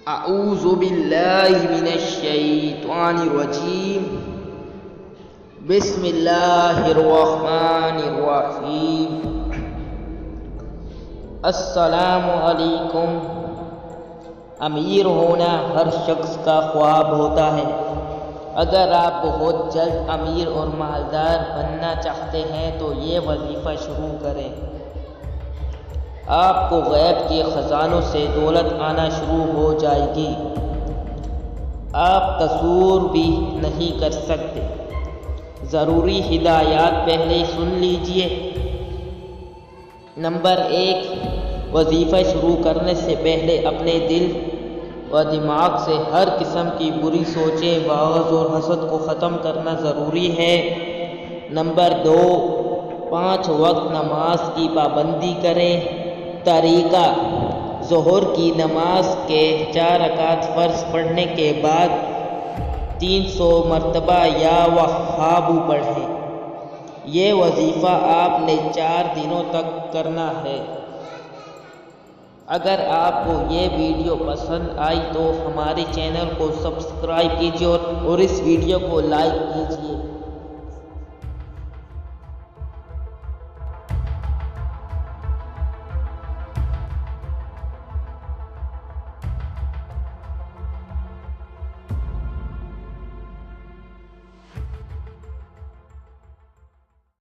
اعوذ باللہ من الشیطان الرجیم بسم اللہ الرحمن الرحیم السلام علیکم۔ امیر ہونا ہر شخص کا خواب ہوتا ہے۔ اگر آپ بہت جلد امیر اور مالدار بننا چاہتے ہیں تو یہ وظیفہ شروع کریں۔ آپ کو غیب کے خزانوں سے دولت آنا شروع ہو جائے گی۔ آپ تصور بھی نہیں کر سکتے۔ ضروری ہدایات پہلے سن لیجئے۔ نمبر 1، وظیفہ شروع کرنے سے پہلے اپنے دل و دماغ سے ہر قسم کی بری سوچیں، بغض اور حسد کو ختم کرنا ضروری ہے۔ نمبر 2، 5 وقت نماز کی پابندی کریں۔ طریقہ: ظہر کی نماز کے 4 رکعت فرض پڑھنے کے بعد 300 مرتبہ یا وہابو پڑھیں۔ یہ وظیفہ آپ نے 4 دنوں تک کرنا ہے۔ اگر آپ کو یہ ویڈیو پسند آئی تو ہمارے چینل کو سبسکرائب کیجیے اور اس ویڈیو کو لائک کیجیے۔